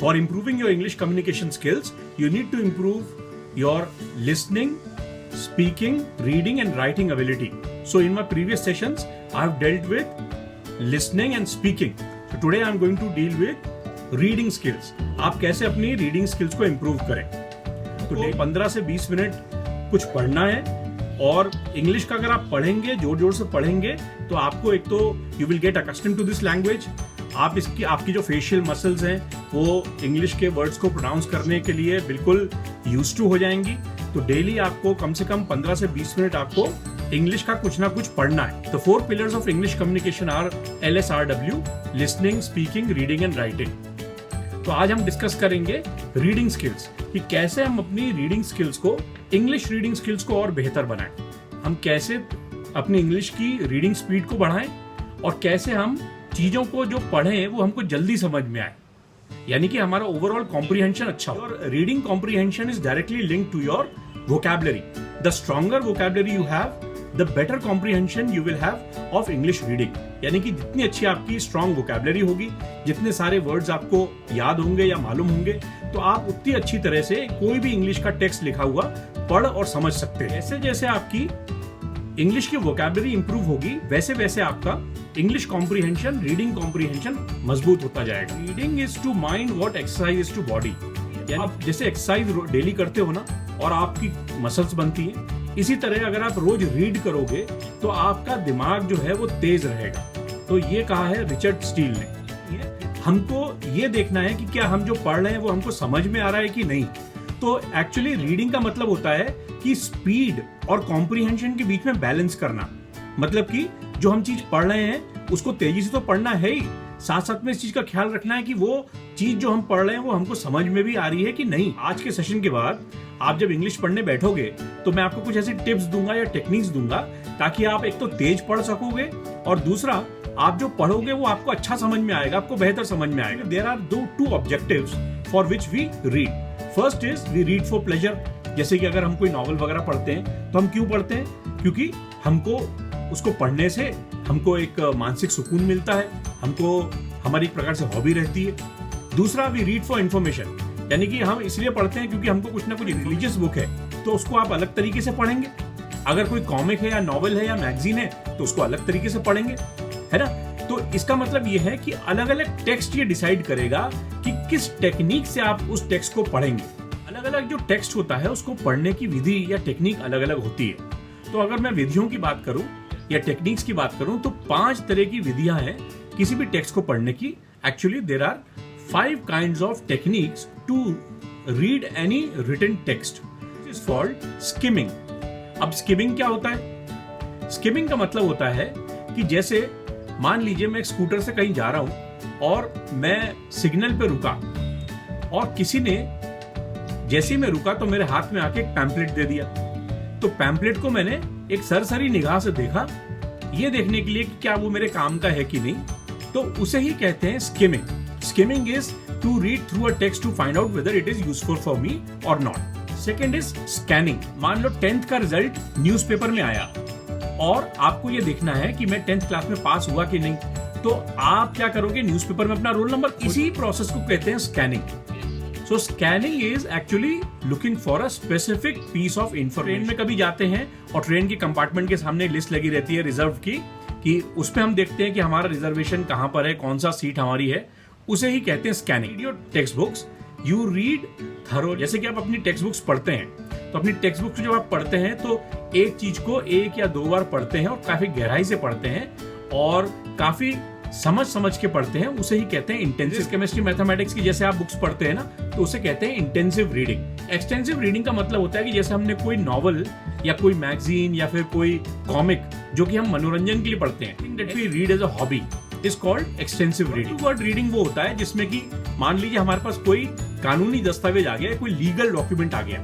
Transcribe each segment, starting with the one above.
For improving your English communication skills, you need to improve your listening, speaking, reading and writing ability. So in my previous sessions, I have dealt with listening and speaking. So today I am going to deal with reading skills. आप कैसे अपनी reading skills को improve करें. तो 15 से 20 minute कुछ पढ़ना है और इंग्लिश का अगर आप पढ़ेंगे, जोर जोर से पढ़ेंगे, तो आपको एक तो you will get accustomed to this language. आप इसकी आपकी जो फेशियल मसल्स हैं वो इंग्लिश के वर्ड्स को प्रोनाउंस करने के लिए बिल्कुल यूज्ड टू हो जाएंगी. तो डेली आपको कम से कम 15 से 20 मिनट आपको इंग्लिश का कुछ ना कुछ पढ़ना है. The 4 pillars of English communication are LSRW, listening, speaking, reading and writing. तो आज हम डिस्कस करेंगे रीडिंग स्किल्स, कि कैसे हम अपनी रीडिंग स्किल्स को, इंग्लिश रीडिंग स्किल्स को और बेहतर बनाएं. हम कैसे अपनी इंग्लिश की रीडिंग स्पीड को बढ़ाएं और कैसे हम चीजों को जो पढ़ें वो हमको जल्दी समझ में आए, यानी कि हमारा ओवरऑल कॉम्प्रिहेंशन अच्छा हो. और reading comprehension is directly linked to your vocabulary. The stronger vocabulary you have, the better comprehension you will have of English reading. यानी कि जितनी अच्छी आपकी स्ट्रॉन्ग वोकैबुलरी होगी, जितने सारे वर्ड्स आपको याद होंगे या मालूम होंगे, तो आप उतनी अच्छी तरह से कोई भी इंग्लिश का टेक्स्ट लिखा हुआ पढ़ और समझ सकते हैं. जैसे जैसे आपकी इंग्लिश की वोकैबुलरी इंप्रूव होगी, वैसे वैसे आपका इंग्लिश कॉम्प्रिहेंशन, रीडिंग कॉम्प्रिहेंशन मजबूत होता जाएगा. Reading is to mind what exercise is to body. यानी आप जैसे एक्सरसाइज डेली करते हो ना और आपकी मसल्स बनती हैं, इसी तरह अगर आप रोज रीड करोगे तो आपका दिमाग जो है वो तेज रहेगा. तो ये कहा है रिचर्ड स्टील ने. हमको ये देखना है कि क्या हम जो पढ़ रहे हैं वो हमको समझ में आ रहा है कि नहीं. तो एक्चुअली रीडिंग का मतलब होता है कि स्पीड और कॉम्प्रिहेंशन के बीच में बैलेंस करना. मतलब कि जो हम चीज पढ़ रहे हैं उसको तेजी से तो पढ़ना है ही, साथ साथ में इस चीज का ख्याल रखना है कि वो चीज जो हम पढ़ रहे हैं वो हमको समझ में भी आ रही है कि नहीं. आज के सेशन के बाद आप जब इंग्लिश पढ़ने बैठोगे तो मैं आपको कुछ ऐसी टिप्स दूंगा या टेक्निक्स दूंगा ताकि आप एक तो तेज पढ़ सकोगे और दूसरा आप जो पढ़ोगे वो आपको अच्छा समझ में आएगा, आपको बेहतर समझ में आएगा. There are two objectives for which we read. First is we read for pleasure. जैसे कि अगर हम कोई नॉवल वगैरह पढ़ते हैं तो हम क्यों पढ़ते हैं? क्योंकि हमको उसको पढ़ने से हमको एक मानसिक सुकून मिलता है, हमको हमारी एक प्रकार से हॉबी रहती है. दूसरा वी रीड फॉर इंफॉर्मेशन, यानी कि हम इसलिए पढ़ते हैं क्योंकि हमको कुछ ना कुछ रिलीजियस बुक है तो उसको आप अलग तरीके से पढ़ेंगे. अगर कोई कॉमिक है या नॉवल है या मैगजीन है तो उसको अलग तरीके से पढ़ेंगे, है ना. तो इसका मतलब ये है कि अलग अलग टेक्स्ट ये डिसाइड करेगा कि किस टेक्निक से आप उस टेक्स्ट को पढ़ेंगे. अलग अलग जो टेक्स्ट होता है उसको पढ़ने की विधि या टेक्निक अलग अलग होती है. तो अगर मैं विधियों की बात करूं या टेक्निक्स की बात करूं तो 5 तरह की विधियां हैं किसी भी टेक्स्ट को पढ़ने की. Actually there are 5 kinds of techniques to read any written text. This is called skimming. अब skimming क्या होता है? Skimming का मतलब होता है कि जैसे मान लीजिए मैं एक स्कूटर से कहीं जा रहा हूं और मैं सिग्नल पे रुका और किसी ने जैसे ही मैं रुका तो मेरे हाथ में आके एक पैम्पलेट दे दिया. तो पैम्पलेट को मैंने एक सरसरी निगाह से देखा, ये देखने के लिए कि क्या वो मेरे काम का है कि नहीं. तो उसे ही कहते हैं skimming. Skimming is to read through a text to find out whether it is useful for me or not. Second is scanning. मान लो 10th का रिजल्ट न्यूज़पेपर में आया और आपको ये देखना है कि मैं 10th क्लास में पास हुआ कि नहीं. तो आप क्या करोगे? न्यूज़पेपर में अपना रोल नंबर, इसी प्रोसेस को कहते हैं scanning. So scanning is actually looking for a specific piece of information. Train में कभी जाते हैं और ट्रेन के कंपार्टमेंट के सामने लिस्ट लगी रहती है रिजर्व की, कि उस पर हम देखते हैं कि हमारा रिजर्वेशन कहाँ पर है, कौन सा सीट हमारी है. उसे ही कहते हैं scanning. Your text books, you read thorough. जैसे कि आप अपनी टेक्स्ट बुक्स पढ़ते हैं तो अपनी टेक्स्ट बुक्स जब आप पढ़ते हैं तो एक चीज को 1 या 2 बार पढ़ते हैं और काफी गहराई से पढ़ते हैं और काफी समझ के पढ़ते हैं. उसे ही कहते हैं इंटेंसिव. केमिस्ट्री, मैथमेटिक्स की जैसे आप बुक्स पढ़ते हैं ना तो उसे कहते हैं इंटेंसिव रीडिंग. एक्सटेंसिव रीडिंग का मतलब होता है कि जैसे हमने कोई नॉवल या कोई मैगजीन या फिर कोई कॉमिक जो कि हम मनोरंजन के लिए पढ़ते हैं, that we read as a hobby, is called extensive reading. Word reading वो होता है जिसमें कि मान लीजिए हमारे पास कोई कानूनी दस्तावेज आ गया, कोई लीगल डॉक्यूमेंट आ गया,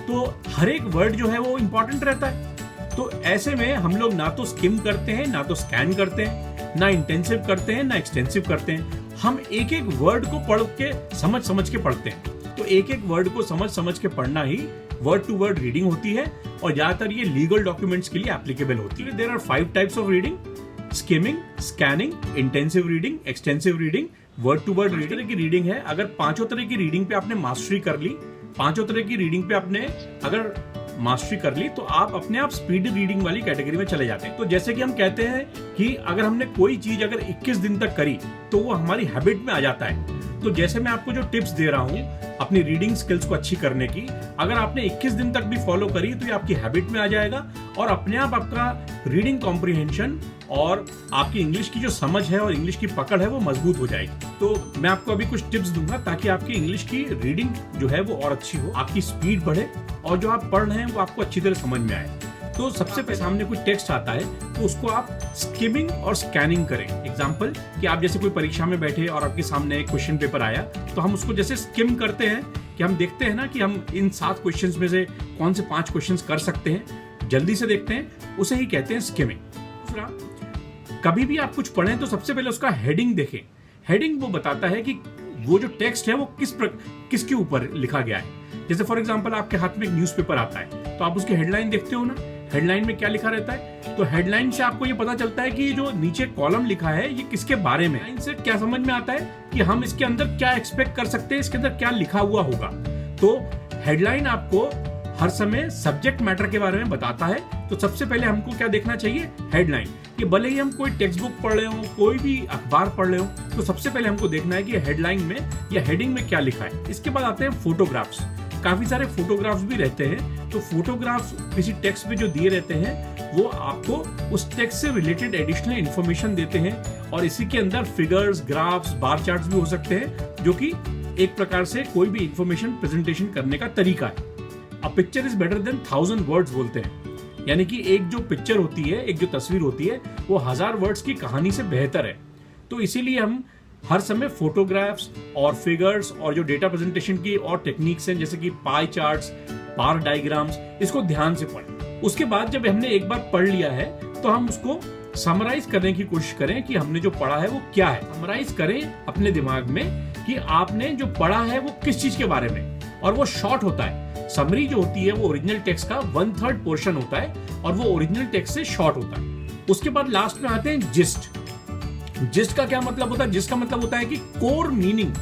तो हर एक वर्ड जो है वो इंपॉर्टेंट रहता है. तो ऐसे में हम लोग ना तो स्किम करते हैं, ना तो स्कैन करते हैं, ना इंटेंसिव करते हैं, ना एक्सटेंसिव करते हैं. हम एक एक वर्ड को पढ़ के समझ के पढ़ते हैं. तो एक एक वर्ड को समझ के पढ़ना ही वर्ड टू वर्ड रीडिंग होती है और ज्यादातर ये लीगल डॉक्यूमेंट्स के लिए एप्लीकेबल होती है. There are 5 types of reading: skimming, scanning, intensive reading, extensive reading, word to word reading की रीडिंग है। अगर पांचों तरह की रीडिंग पे आपने मास्टरी कर ली, पांचों तरह की रीडिंग पे आपने अगर मास्टरी कर ली, तो आप अपने आप स्पीड रीडिंग वाली कैटेगरी में चले जाते हैं। तो जैसे कि हम कहते हैं कि अगर हमने कोई चीज अगर 21 दिन तक करी तो वो हमारी हैबिट में आ जाता है। तो जैसे मैं आपको जो टिप्स दे रहा हूं अपनी रीडिंग स्किल्स को अच्छी करने की, अगर आपने 21 दिन तक भी फॉलो करी तो ये आपकी हैबिट में आ जाएगा और अपने आप आपका रीडिंग कॉम्प्रिहेंशन और आपकी इंग्लिश की जो समझ है और इंग्लिश की पकड़ है वो मजबूत हो जाएगी। तो मैं आपको अभी कुछ टिप्स दूंगा ताकि आपकी इंग्लिश की रीडिंग जो है वो और अच्छी हो, आपकी स्पीड बढ़े और जो आप पढ़ रहे हैं वो आपको अच्छी तरह समझ में आए। तो सबसे पहले सामने कोई टेक्स्ट आता है तो उसको आप स्किमिंग और स्कैनिंग करें। एग्जाम्पल कि आप जैसे कोई परीक्षा में बैठे और आपके सामने एक क्वेश्चन पेपर आया, तो हम उसको जैसे स्किम करते हैं कि हम देखते हैं ना कि हम इन 7 क्वेश्चंस में से कौन से 5 क्वेश्चंस कर सकते हैं, जल्दी से देखते हैं, उसे ही कहते हैं स्किमिंग। दूसरा, कभी भी आप कुछ पढ़ें तो सबसे पहले उसका हेडिंग देखें। हेडिंग वो बताता है कि वो जो टेक्स्ट है वो किसके ऊपर लिखा गया है। जैसे फॉर एग्जांपल आपके हाथ में एक न्यूज़पेपर आता है तो आप उसकी हेडलाइन देखते हो ना, हेडलाइन में क्या लिखा रहता है, तो हेडलाइन से आपको ये पता चलता है कि जो नीचे कॉलम लिखा है ये किसके बारे में है। इनसे क्या समझ में आता है कि हम इसके अंदर क्या एक्सपेक्ट कर सकते हैं, इसके अंदर क्या लिखा हुआ होगा। तो हेडलाइन आपको हर समय सब्जेक्ट मैटर के बारे में बताता है। तो सबसे पहले हमको क्या देखना चाहिए, हेडलाइन। ये भले ही हम कोई टेक्स्ट बुक पढ़ रहे हो, कोई भी अखबार पढ़ रहे हो, तो सबसे पहले हमको देखना है कि हेडलाइन में या हेडिंग में क्या लिखा है। इसके बाद आते हैं फोटोग्राफ्स। काफी सारे फोटोग्राफ्स भी रहते हैं, तो फोटोग्राफ्स किसी टेक्स्ट में जो दिए रहते हैं वो आपको उस टेक्स्ट से रिलेटेड एडिशनल इंफॉर्मेशन देते हैं और इसी के अंदर फिगर्स, ग्राफ्स, बार चार्ट्स भी हो सकते हैं, जो कि एक प्रकार से कोई भी इंफॉर्मेशन प्रेजेंटेशन करने का तरीका है। A picture is better than 1000 words बोलते हैं, यानी कि एक जो पिक्चर होती है, एक जो तस्वीर होती है, वो 1000 वर्ड्स की कहानी से बेहतर है। तो इसीलिए हम हर समय फोटोग्राफ्स और फिगर्स और जो डेटा प्रेजेंटेशन की और टेक्निक्स हैं जैसे कि पाई चार्ट्स, बार डायग्राम्स, इसको ध्यान से पढ़ें। उसके बाद जब हमने एक बार पढ़ लिया है तो हम उसको समराइज करने की कोशिश करें कि हमने जो पढ़ा है वो क्या है। समराइज करें अपने दिमाग में कि आपने जो पढ़ा है वो किस चीज के बारे में, और वो शॉर्ट होता है। समरी जो होती है वो ओरिजिनल टेक्स्ट का 1/3 पोर्शन होता है और वो ओरिजिनल टेक्स्ट से शॉर्ट होता है। उसके बाद लास्ट में आते हैं जिस्ट। जिस्ट का क्या मतलब होता है, जिस्ट का मतलब होता है कि कोर मीनिंग,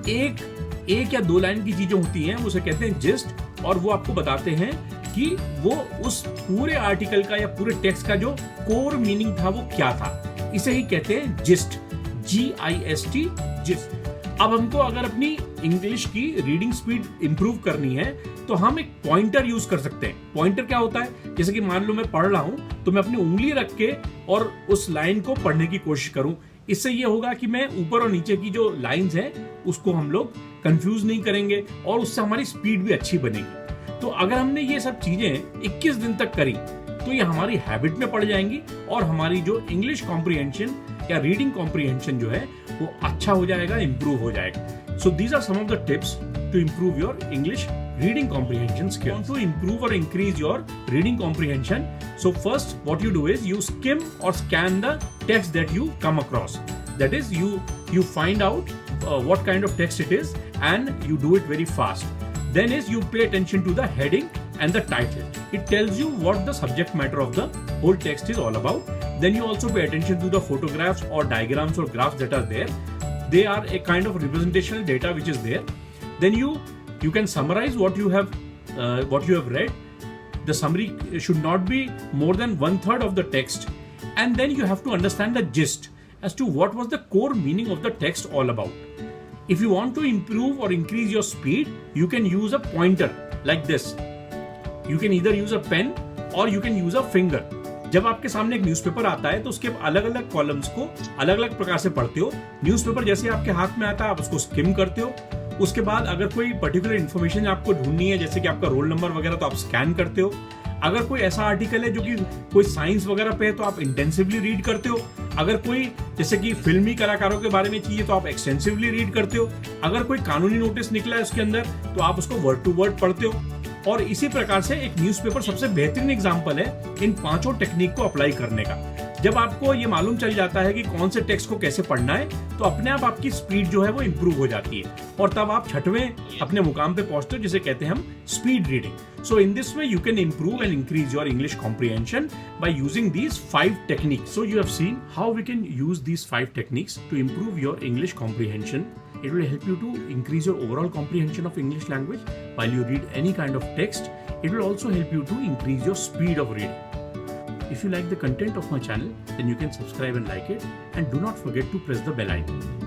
एक या 2 लाइन की चीजें होती हैं, उसे कहते हैं जिस्ट, और वो आपको बताते हैं कि वो उस पूरे आर्टिकल का या पूरे टेक्स्ट का जो कोर मीनिंग था वो क्या था। इसे ही कहते हैं जिस्ट, GIST, जिस्ट। अब हमको अगर अपनी इंग्लिश की रीडिंग स्पीड इंप्रूव करनी है तो हम एक पॉइंटर यूज कर सकते हैं। पॉइंटर क्या होता है, जैसे कि मान लो मैं पढ़ रहा हूं तो मैं अपनी उंगली रख के और उस लाइन को पढ़ने की कोशिश करूं। इससे ये होगा कि मैं ऊपर और नीचे की जो लाइंस हैं उसको हम लोग कंफ्यूज नहीं करेंगे और उससे हमारी स्पीड भी अच्छी बनेगी। तो अगर हमने ये सब चीजें 21 दिन तक करी तो ये हमारी हैबिट में पड़ जाएंगी और हमारी जो इंग्लिश कॉम्प्रिहेंशन या रीडिंग कॉम्प्रिहेंशन जो है वो अच्छा हो जाएगा, इंप्रूव हो जाएगा। So these are some of the tips to improve your English reading comprehension skill. Want to improve or increase your reading comprehension? So first what you do is you skim or scan the text that you come across. That is you find out what kind of text it is and you do it very fast. Then is you pay attention to the heading and the title. It tells you what the subject matter of the whole text is all about. Then you also pay attention to the photographs or diagrams or graphs that are there. They are a kind of representational data which is there. Then you can summarize what you have read. The summary should not be more than 1/3 of the text, and then you have to understand the gist as to what was the core meaning of the text all about. If you want to improve or increase your speed, you can use a pointer like this. You can either use a pen or you can use a finger. जब आपके सामने एक newspaper आता है तो उसके अलग अलग कॉलम्स को अलग अलग प्रकार से पढ़ते हो। न्यूज़पेपर जैसे आपके हाथ में आता है आप उसको स्किम करते हो। उसके बाद अगर कोई पर्टिकुलर इन्फॉर्मेशन आपको ढूंढनी है जैसे कि आपका रोल नंबर वगैरह तो आप स्कैन करते हो। अगर कोई ऐसा आर्टिकल है जो कि कोई साइंस वगैरह पे है तो आप इंटेंसिवली रीड करते हो। अगर कोई जैसे कि फिल्मी कलाकारों के बारे में चाहिए तो आप एक्सटेंसिवली रीड करते हो। अगर कोई कानूनी नोटिस निकला है उसके अंदर तो आप उसको वर्ड टू वर्ड पढ़ते हो। और इसी प्रकार से एक न्यूज़पेपर सबसे बेहतरीन एग्जाम्पल है इन 5 टेक्निक को अप्लाई करने का। जब आपको ये मालूम चल जाता है कि कौन से टेक्स्ट को कैसे पढ़ना है, तो अपने आप आपकी स्पीड जो है वो इंप्रूव हो जाती है और तब आप छठवें अपने मुकाम पे पहुंचते हो, जिसे कहते हैं हम speed reading. So in this way you can improve and increase your English comprehension by using these 5 techniques. So you have seen how we can use these 5 techniques to improve your English comprehension. It will help you to increase your overall comprehension of English language while you read any kind of text. It will also help you to increase your speed of reading. If you like the content of my channel, then you can subscribe and like it, and do not forget to press the bell icon.